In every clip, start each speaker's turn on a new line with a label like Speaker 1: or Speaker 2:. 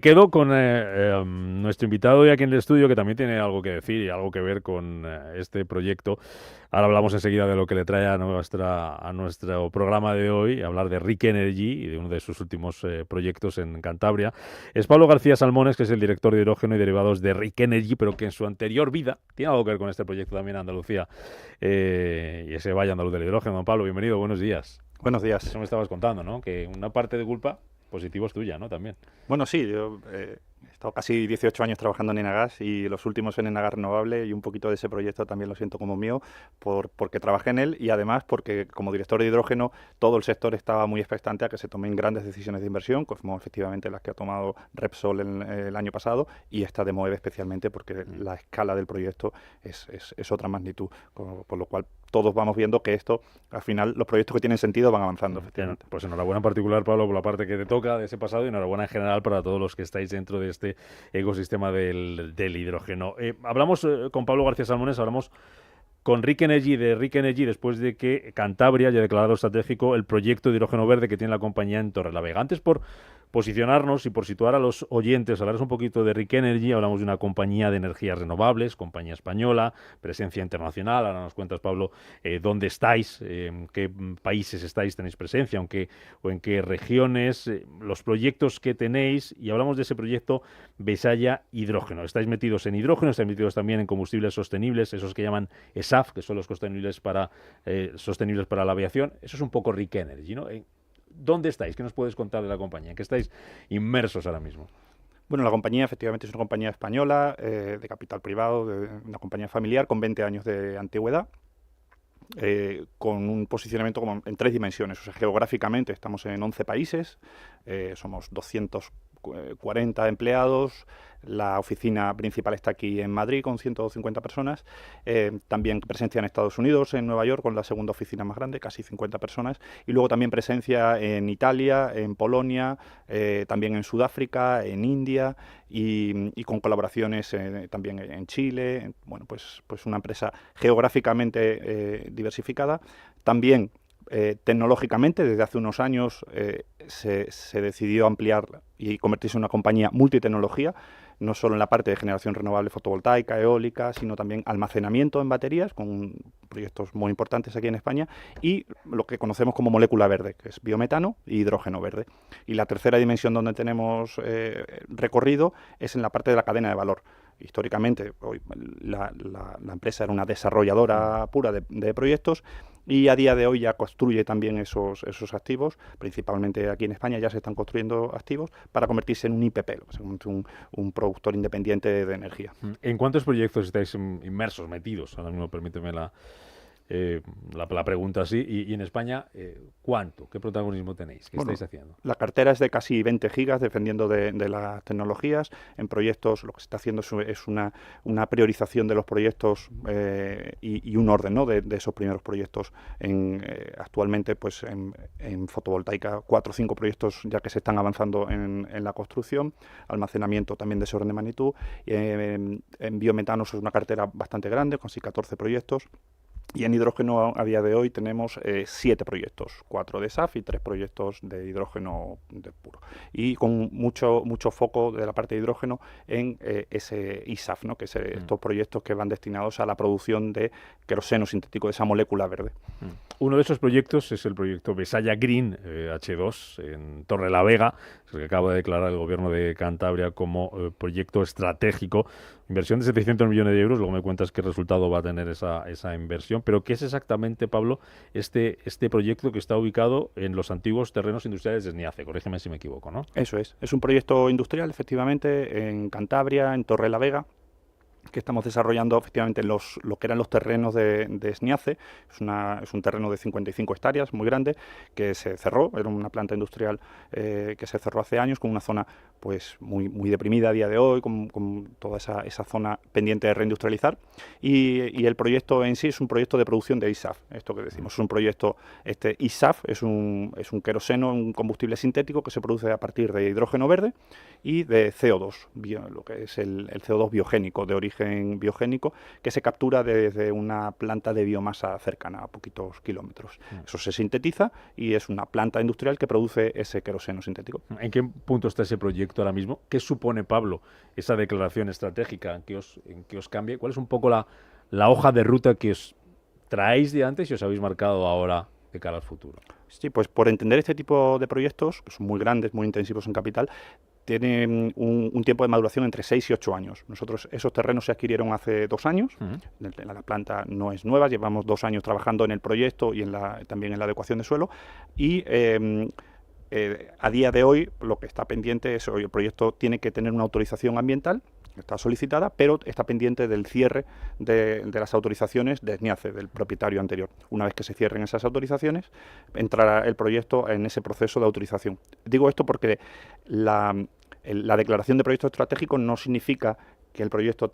Speaker 1: Quedo con nuestro invitado hoy aquí en el estudio, que también tiene algo que decir y algo que ver con este proyecto. Ahora hablamos enseguida de lo que le trae a nuestro programa de hoy, hablar de Rick Energy y de uno de sus últimos proyectos en Cantabria. Es Pablo García Salmones, que es el director de hidrógeno y derivados de Rick Energy, pero que en su anterior vida tiene algo que ver con este proyecto también en Andalucía y ese Valle Andaluz del Hidrógeno. Don Pablo, bienvenido, buenos días.
Speaker 2: Buenos días.
Speaker 1: Eso me estabas contando, ¿no? Que una parte de culpa positivo es tuya, ¿no? También.
Speaker 2: Bueno, sí, yo he estado casi 18 años trabajando en Enagas y los últimos en Enagas Renovable, y un poquito de ese proyecto también lo siento como mío porque trabajé en él, y además porque como director de hidrógeno todo el sector estaba muy expectante a que se tomen grandes decisiones de inversión, como efectivamente las que ha tomado Repsol el año pasado, y esta de Moeve especialmente porque la escala del proyecto es otra magnitud, por lo cual todos vamos viendo que esto, al final, los proyectos que tienen sentido van avanzando, efectivamente.
Speaker 1: Pues enhorabuena en particular, Pablo, por la parte que te toca de ese pasado, y enhorabuena en general para todos los que estáis dentro de este ecosistema del hidrógeno. Hablamos con Pablo García Salmones, hablamos con Rick Energy, de Rick Energy, después de que Cantabria haya declarado estratégico el proyecto de hidrógeno verde que tiene la compañía en Torrelavega. Antes, por posicionarnos y por situar a los oyentes, hablarles un poquito de Rick Energy. Hablamos de una compañía de energías renovables, compañía española, presencia internacional. Ahora nos cuentas, Pablo, dónde estáis, en qué países estáis, tenéis presencia, o en qué regiones, los proyectos que tenéis, y hablamos de ese proyecto Besaya Hidrógeno. Estáis metidos en hidrógeno, estáis metidos también en combustibles sostenibles, esos que llaman SAF, que son los sostenibles para la aviación. Eso es un poco Rick Energy, ¿no? ¿Dónde estáis? ¿Qué nos puedes contar de la compañía? ¿En qué estáis inmersos ahora mismo?
Speaker 2: Bueno, la compañía efectivamente es una compañía española, de capital privado, una compañía familiar con 20 años de antigüedad, con un posicionamiento como en 3 dimensiones. O sea, geográficamente estamos en 11 países, somos 240 empleados. La oficina principal está aquí en Madrid con 150 personas. También presencia en Estados Unidos, en Nueva York, con la segunda oficina más grande, casi 50 personas. Y luego también presencia en Italia, en Polonia, también en Sudáfrica, en India, y con colaboraciones también en Chile. Bueno, pues una empresa geográficamente diversificada. También tecnológicamente, desde hace unos años se decidió ampliar y convertirse en una compañía multitecnología, no solo en la parte de generación renovable fotovoltaica, eólica, sino también almacenamiento en baterías, con proyectos muy importantes aquí en España, y lo que conocemos como molécula verde, que es biometano e hidrógeno verde. Y la tercera dimensión donde tenemos recorrido es en la parte de la cadena de valor. Históricamente, hoy la empresa era una desarrolladora pura de proyectos, y a día de hoy ya construye también esos activos, principalmente aquí en España ya se están construyendo activos para convertirse en un IPP, un productor independiente de energía.
Speaker 1: ¿En cuántos proyectos estáis inmersos, metidos? Ahora mismo permíteme la pregunta así. Y en España, ¿cuánto? ¿Qué protagonismo tenéis? ¿Qué
Speaker 2: Bueno,
Speaker 1: estáis haciendo?
Speaker 2: la cartera es de casi 20 gigas, dependiendo de las tecnologías. En proyectos lo que se está haciendo es una priorización de los proyectos y un orden, ¿no?, de esos primeros proyectos. Actualmente, pues en fotovoltaica, 4 o 5 proyectos ya que se están avanzando en la construcción. Almacenamiento también de ese orden de magnitud. En biometano es una cartera bastante grande, con casi 14 proyectos. Y en hidrógeno a día de hoy tenemos 7 proyectos, 4 de SAF y 3 proyectos de hidrógeno de puro. Y con mucho foco de la parte de hidrógeno en ese ISAF, ¿no?, que es estos proyectos que van destinados a la producción de queroseno sintético, de esa molécula verde.
Speaker 1: Uno de esos proyectos es el proyecto Besaya Green H2 en Torrelavega, es el que acaba de declarar el gobierno de Cantabria como proyecto estratégico. Inversión de 700 millones de euros, luego me cuentas qué resultado va a tener esa inversión. Pero ¿qué es exactamente, Pablo, este proyecto que está ubicado en los antiguos terrenos industriales de Sniace? Corrígeme si me equivoco, ¿no?
Speaker 2: Eso es un proyecto industrial, efectivamente, en Cantabria, en Torrelavega, que estamos desarrollando efectivamente lo que eran los terrenos de Sniace. Es un terreno de 55 hectáreas, muy grande, que se cerró. Era una planta industrial que se cerró hace años, con una zona pues muy deprimida a día de hoy, con toda esa zona pendiente de reindustrializar. Y el proyecto en sí es un proyecto de producción de ISAF. Esto que decimos es un proyecto, ISAF es un queroseno, un combustible sintético que se produce a partir de hidrógeno verde y de CO2, lo que es el CO2 biogénico, de origen biogénico, que se captura desde una planta de biomasa cercana, a poquitos kilómetros. Eso se sintetiza y es una planta industrial que produce ese queroseno sintético.
Speaker 1: ¿En qué punto está ese proyecto proyecto ahora mismo. ¿Qué supone, Pablo, esa declaración estratégica en que os cambie? ¿Cuál es un poco la hoja de ruta que os traéis de antes y os habéis marcado ahora de cara al futuro?
Speaker 2: Sí, pues por entender este tipo de proyectos, que son muy grandes, muy intensivos en capital, tienen un tiempo de maduración entre 6 y 8 años. Nosotros, esos terrenos se adquirieron hace 2 años. La planta no es nueva, llevamos 2 años trabajando en el proyecto y también en la adecuación de suelo. Y a día de hoy lo que está pendiente es, hoy el proyecto tiene que tener una autorización ambiental, está solicitada, pero está pendiente del cierre de las autorizaciones de SNIACE, del propietario anterior. Una vez que se cierren esas autorizaciones, entrará el proyecto en ese proceso de autorización. Digo esto porque la declaración de proyecto estratégico no significa que el proyecto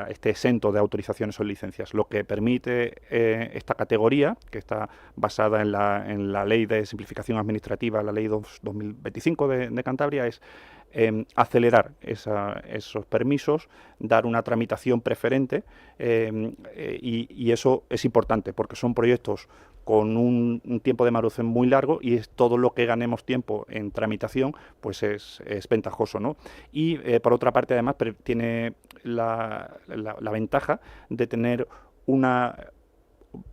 Speaker 2: esté exento de autorizaciones o licencias. Lo que permite esta categoría, que está basada en la Ley de Simplificación Administrativa, la Ley 2025 de Cantabria, es acelerar esos permisos, dar una tramitación preferente y eso es importante porque son proyectos con un tiempo de maduración muy largo y es todo lo que ganemos tiempo en tramitación pues es ventajoso, ¿no? Y por otra parte además tiene la ventaja de tener una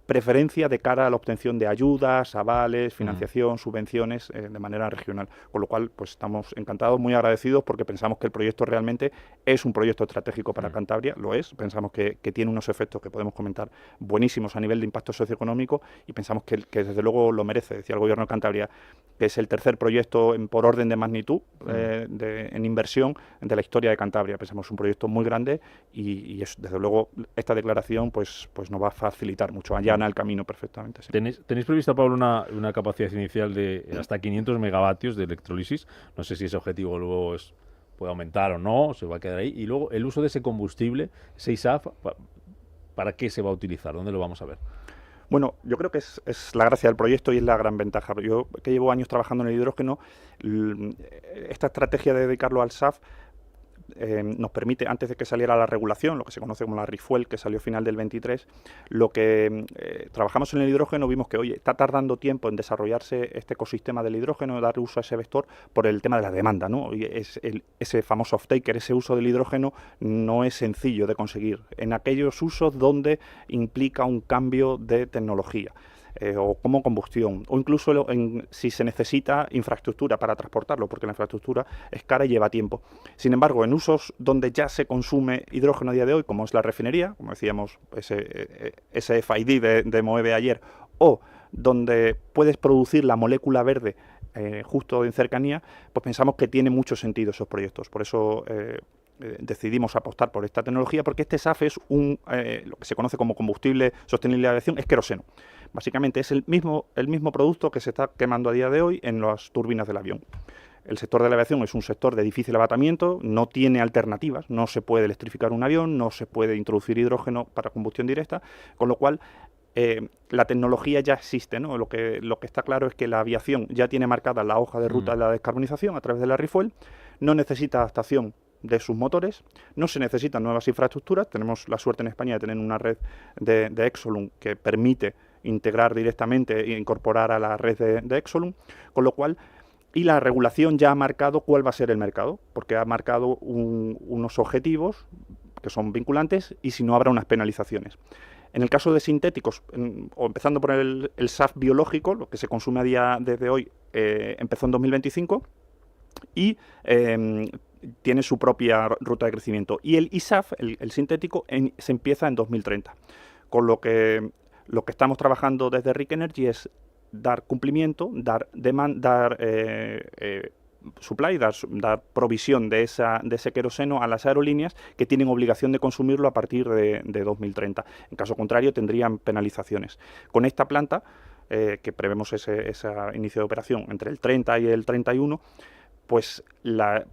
Speaker 2: preferencia de cara a la obtención de ayudas, avales, financiación, subvenciones de manera regional. Con lo cual, pues estamos encantados, muy agradecidos porque pensamos que el proyecto realmente es un proyecto estratégico para Cantabria, lo es. Pensamos que tiene unos efectos que podemos comentar buenísimos a nivel de impacto socioeconómico y pensamos que desde luego lo merece. Decía el Gobierno de Cantabria que es el tercer proyecto por orden de magnitud en inversión de la historia de Cantabria. Pensamos un proyecto muy grande y desde luego esta declaración pues nos va a facilitar mucho, allana el camino perfectamente. Sí.
Speaker 1: ¿Tenéis prevista, Pablo, una capacidad inicial de hasta 500 megavatios de electrólisis? No sé si ese objetivo luego puede aumentar o no, se va a quedar ahí. Y luego el uso de ese combustible, ese ISAF, ¿para qué se va a utilizar? ¿Dónde lo vamos a ver?
Speaker 2: Bueno, yo creo que es la gracia del proyecto y es la gran ventaja. Yo, que llevo años trabajando en el hidrógeno, esta estrategia de dedicarlo al SAF nos permite, antes de que saliera la regulación, lo que se conoce como la REFuel, que salió final del 23, lo que trabajamos en el hidrógeno, vimos que, oye, está tardando tiempo en desarrollarse este ecosistema del hidrógeno, dar uso a ese vector por el tema de la demanda, ¿no? Y ese famoso off-taker, ese uso del hidrógeno no es sencillo de conseguir en aquellos usos donde implica un cambio de tecnología. O como combustión, o incluso si se necesita infraestructura para transportarlo, porque la infraestructura es cara y lleva tiempo. Sin embargo, en usos donde ya se consume hidrógeno a día de hoy, como es la refinería, como decíamos, ese FID de Moeve ayer, o donde puedes producir la molécula verde justo en cercanía, pues pensamos que tiene mucho sentido esos proyectos. Por eso decidimos apostar por esta tecnología, porque este SAF es lo que se conoce como combustible sostenible de aviación, es queroseno. Básicamente es el mismo producto que se está quemando a día de hoy en las turbinas del avión. El sector de la aviación es un sector de difícil abatamiento, no tiene alternativas, no se puede electrificar un avión, no se puede introducir hidrógeno para combustión directa, con lo cual la tecnología ya existe, ¿no? Lo que está claro es que la aviación ya tiene marcada la hoja de ruta de la descarbonización a través de la REFuel, no necesita adaptación de sus motores, no se necesitan nuevas infraestructuras, tenemos la suerte en España de tener una red de Exolum que permite integrar directamente e incorporar a la red de Exolum, con lo cual, y la regulación ya ha marcado cuál va a ser el mercado, porque ha marcado unos objetivos que son vinculantes y si no habrá unas penalizaciones. En el caso de sintéticos, o empezando por el SAF biológico, lo que se consume a día desde hoy, empezó en 2025 y tiene su propia ruta de crecimiento. Y el ISAF, el sintético, se empieza en 2030. Con lo que estamos trabajando desde RIC Energy es dar cumplimiento, dar supply, dar provisión de ese queroseno a las aerolíneas que tienen obligación de consumirlo a partir de 2030. En caso contrario, tendrían penalizaciones. Con esta planta, que prevemos ese inicio de operación entre el 30 y el 31, pues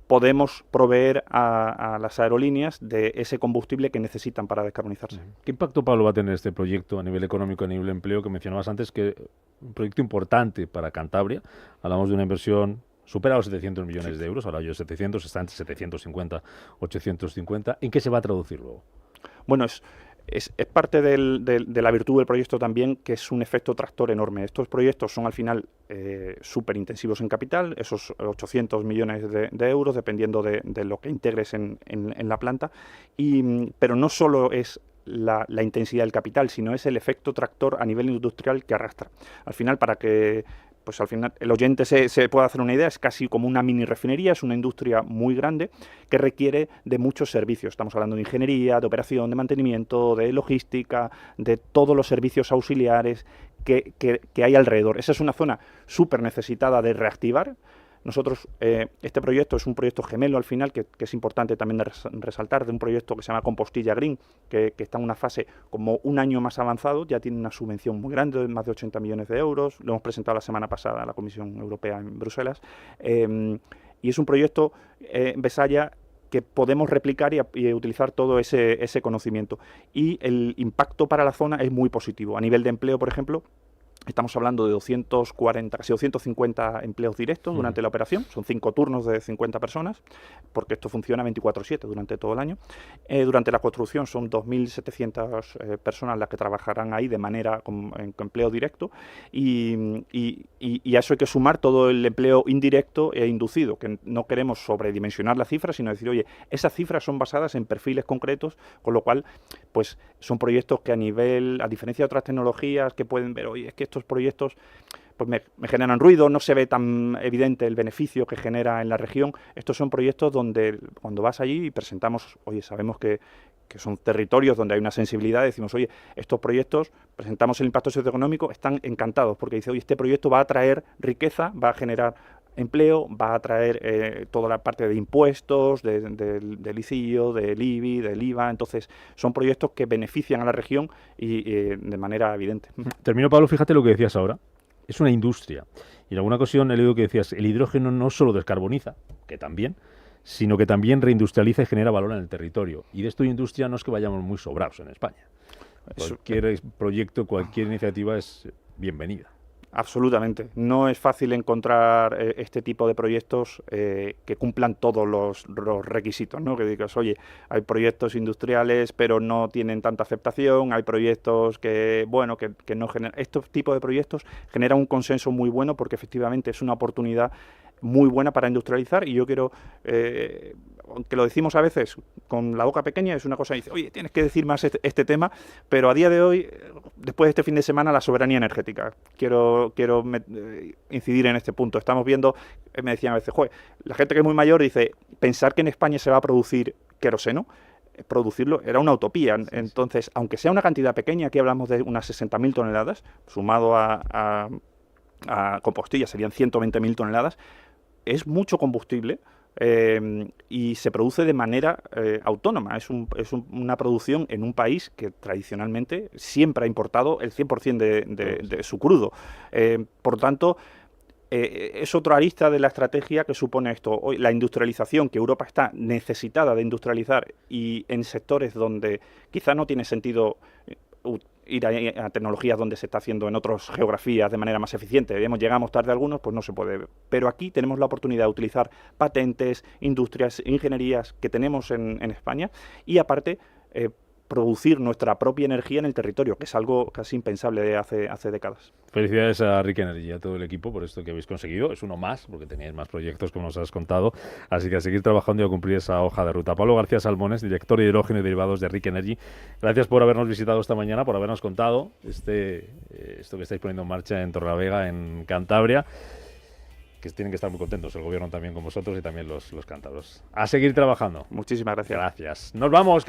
Speaker 2: podemos proveer a las aerolíneas de ese combustible que necesitan para descarbonizarse.
Speaker 1: ¿Qué impacto, Pablo, va a tener este proyecto a nivel económico, a nivel de empleo, que mencionabas antes, que un proyecto importante para Cantabria? Hablamos de una inversión supera los 700 millones de euros, ahora yo 700, está entre 750, 850. ¿En qué se va a traducir luego?
Speaker 2: Bueno, Es parte de la virtud del proyecto también, que es un efecto tractor enorme. Estos proyectos son al final súper intensivos en capital, esos 800 millones de euros, dependiendo de lo que integres en la planta, pero no solo es la intensidad del capital, sino es el efecto tractor a nivel industrial que arrastra. Al final, para que al final el oyente se pueda hacer una idea, es casi como una mini refinería, es una industria muy grande que requiere de muchos servicios. Estamos hablando de ingeniería, de operación, de mantenimiento, de logística, de todos los servicios auxiliares que hay alrededor. Esa es una zona súper necesitada de reactivar. Nosotros, este proyecto es un proyecto gemelo al final, que es importante también resaltar, de un proyecto que se llama Compostilla Green, que está en una fase como un año más avanzado, ya tiene una subvención muy grande, de más de 80 millones de euros, lo hemos presentado la semana pasada a la Comisión Europea en Bruselas, y es un proyecto, Besaya, que podemos replicar y utilizar todo ese conocimiento. Y el impacto para la zona es muy positivo. A nivel de empleo, por ejemplo, estamos hablando de 240, casi 250 empleos directos durante la operación. Son 5 turnos de 50 personas, porque esto funciona 24/7 durante todo el año. Durante la construcción son 2.700 personas las que trabajarán ahí de manera con empleo directo. Y a eso hay que sumar todo el empleo indirecto e inducido, que no queremos sobredimensionar la cifra, sino decir, oye, esas cifras son basadas en perfiles concretos, con lo cual, pues son proyectos que a diferencia de otras tecnologías que pueden ver, oye, es que estos proyectos pues me generan ruido, no se ve tan evidente el beneficio que genera en la región. Estos son proyectos donde cuando vas allí y presentamos, oye, sabemos que son territorios donde hay una sensibilidad, decimos, oye, estos proyectos, presentamos el impacto socioeconómico, están encantados, porque dice, oye, este proyecto va a traer riqueza, va a generar empleo, va a traer toda la parte de impuestos, del ICIO, del IBI, del IVA. Entonces, son proyectos que benefician a la región y de manera evidente.
Speaker 1: Termino, Pablo, fíjate lo que decías ahora. Es una industria. Y en alguna ocasión he leído que decías, el hidrógeno no solo descarboniza, que también, sino que también reindustrializa y genera valor en el territorio. Y de esto de industria no es que vayamos muy sobrados en España. Cualquier proyecto, cualquier iniciativa es bienvenida.
Speaker 2: Absolutamente. No es fácil encontrar este tipo de proyectos que cumplan todos los requisitos, ¿no? Que digas, oye, hay proyectos industriales pero no tienen tanta aceptación, hay proyectos que no generan. Estos tipos de proyectos generan un consenso muy bueno porque efectivamente es una oportunidad muy buena para industrializar y yo quiero, aunque lo decimos a veces con la boca pequeña, es una cosa que dice, oye, tienes que decir más este tema, pero a día de hoy, después de este fin de semana, la soberanía energética. Quiero incidir en este punto. Estamos viendo, me decían a veces, joder, la gente que es muy mayor dice, pensar que en España se va a producir queroseno, producirlo era una utopía. Entonces, aunque sea una cantidad pequeña, aquí hablamos de unas 60.000 toneladas, sumado a Compostilla serían 120.000 toneladas, es mucho combustible y se produce de manera autónoma. Es una producción en un país que tradicionalmente siempre ha importado el 100% de su crudo. Por lo tanto, es otra arista de la estrategia que supone esto. Hoy, la industrialización, que Europa está necesitada de industrializar y en sectores donde quizá no tiene sentido ir a tecnologías donde se está haciendo en otras geografías de manera más eficiente. Llegamos tarde a algunos, pues no se puede. Pero aquí tenemos la oportunidad de utilizar patentes, industrias, ingenierías que tenemos en España y aparte producir nuestra propia energía en el territorio, que es algo casi impensable de hace décadas.
Speaker 1: Felicidades a Rick Energy y a todo el equipo por esto que habéis conseguido. Es uno más, porque teníais más proyectos, como nos has contado. Así que a seguir trabajando y a cumplir esa hoja de ruta. Pablo García Salmones, director de hidrógeno y derivados de Rick Energy. Gracias por habernos visitado esta mañana, por habernos contado esto que estáis poniendo en marcha en Torrelavega, en Cantabria. Que tienen que estar muy contentos, el gobierno también con vosotros y también los cántabros. A seguir trabajando.
Speaker 2: Muchísimas gracias.
Speaker 1: Gracias. Nos vamos.